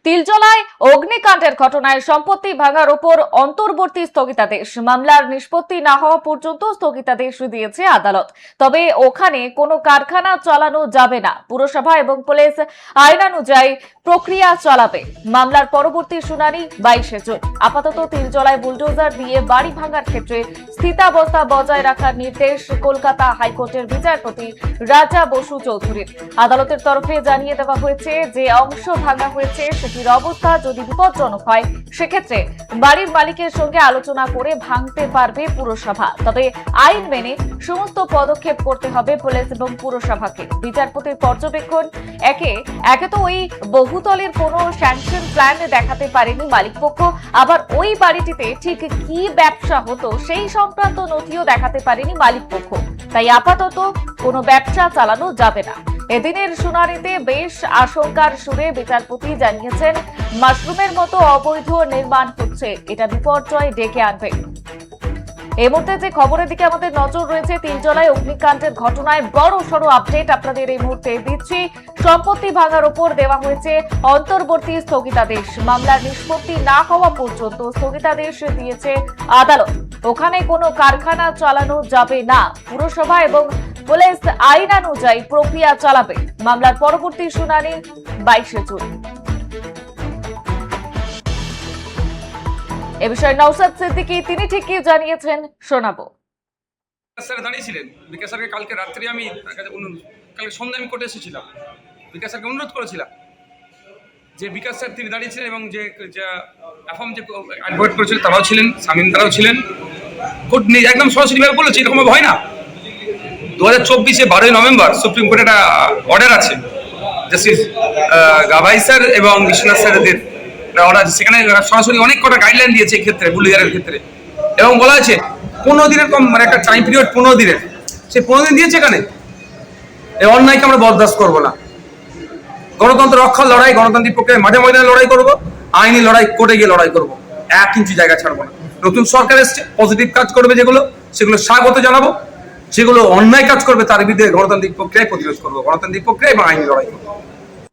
তিলজলায় অগ্নিকাণ্ডের ঘটনায় সম্পত্তি ভাঙার উপর অন্তর্বর্তী স্থগিতাদেশ, মামলার নিষ্পত্তি না হওয়া পর্যন্ত স্থগিতাদেশ দিয়েছে আদালত। তবে ওখানে কোনো কারখানা চালানো যাবে না। পুরসভা এবং পুলিশ আইনানুযায়ী প্রক্রিয়া চালাবে। মামলার পরবর্তী শুনানি 22 জুন। আপাতত তিলজলায় বুলডোজার দিয়ে বাড়ি ভাঙার ক্ষেত্রে স্থিতাবস্থা বজায় রাখার নির্দেশ কলকাতা হাইকোর্টের বিচারপতি রাজা বসু চৌধুরীর। আদালতের তরফে জানিয়ে দেওয়া হয়েছে যে অংশ ভাঙা হয়েছে সেটির অবস্থা যদি বিপজ্জনক হয় সেক্ষেত্রে বাড়ির মালিকের সঙ্গে আলোচনা করে ভাঙতে পারবে পুরসভা। তবে আইন মেনে সমস্ত পদক্ষেপ করতে হবে পুলিশ এবং পুরসভাকে। বিচারপতির পর্যবেক্ষণ, একে তো ওই বহুতলের কোনো স্যাংশন প্ল্যান দেখাতে পারেনি মালিকপক্ষ, আবার ওই বাড়িটিতে ঠিক কি ব্যবসা হতো সেই সংক্রান্ত নথিও দেখাতে পারেনি মালিকপক্ষ। তাই আপাতত কোনো ব্যবসা চালানো যাবে না। এদিনের শুনানিতে বেশ আশঙ্কার সুরে বিচারপতি জানিয়েছেন, মাশরুমের মতো অবৈধ নির্মাণ হচ্ছে, এটা বিপর্যয় ডেকে আনবে। এই মুহূর্তে যে খবরের দিকে আমাদের নজর রয়েছে, তিলজলায় অগ্নিকাণ্ডের ঘটনায় বড় সড় আপডেট আপনাদের এই মুহূর্তে দিচ্ছি। সম্পত্তি ভাঙার উপর দেওয়া হয়েছে অন্তর্বর্তী স্থগিতাদেশ, মামলার নিষ্পত্তি না হওয়া পর্যন্ত স্থগিতাদেশ দিয়েছে আদালত। ওখানে কোনো কারখানা চালানো যাবে না। পুরসভা এবং পুলিশ আইনানুযায়ী প্রক্রিয়া চালাবে। মামলার পরবর্তী শুনানি 22 জুন। এ বিষয়ে নওশাদ সিদ্দিকী তিনি ঠিক কি জানিয়েছেন শোনাবো। স্যার দাঁড়িয়েছিলেন। বিকাশ স্যারকে কালকে রাত্রে আমি কালকে সন্ধ্যায় আমি কোর্টে এসেছিলাম। বিকাশ স্যারকে অনুরোধ করেছিলাম যে বিকাশ স্যার তিনি দাঁড়িয়েছিলেন এবং যে এফএম যে অ্যাডভোকেট করেছিলেন তারাও ছিলেন, সামিন তারাও ছিলেন। কোর্ট একদম সরাসরিভাবে বলেছে এরকম হয় না। 2024 12 নভেম্বর সুপ্রিম কোর্টে একটা অর্ডার আছে জাস্টিস গাভাই স্যার এবং বিশ্বনাথ স্যারদের অর্ডার আছে। সেখানে সরাসরি অনেক কটা গাইডলাইন দিয়েছে এই ক্ষেত্রে, বুলিয়ারের ক্ষেত্রে, এবং বলা আছে 15 দিনের কম, মানে একটা টাইম পিরিয়ড 15 দিনের। সে 15 দিন দিয়েছে। এখানে এই অন্যায়কে আমরা বরদাস্ত করবো না। গণতন্ত্র রক্ষার লড়াই, গণতান্ত্রিক প্রক্রিয়ায় মাঠে ময়দানে লড়াই করবো, আইনি লড়াই কোর্টে গিয়ে লড়াই করবো। 1 ইঞ্চি জায়গা ছাড়বো না। নতুন সরকার এসছে, পজিটিভ কাজ করবে যেগুলো সেগুলো স্বাগত জানাবো। যেগুলো অন্যায় কাজ করবে তার বিরুদ্ধে গণতান্ত্রিক প্রক্রিয়ায় প্রতিরোধ করবো, গণতান্ত্রিক প্রক্রিয়া এবং আইনি লড়াই করবো।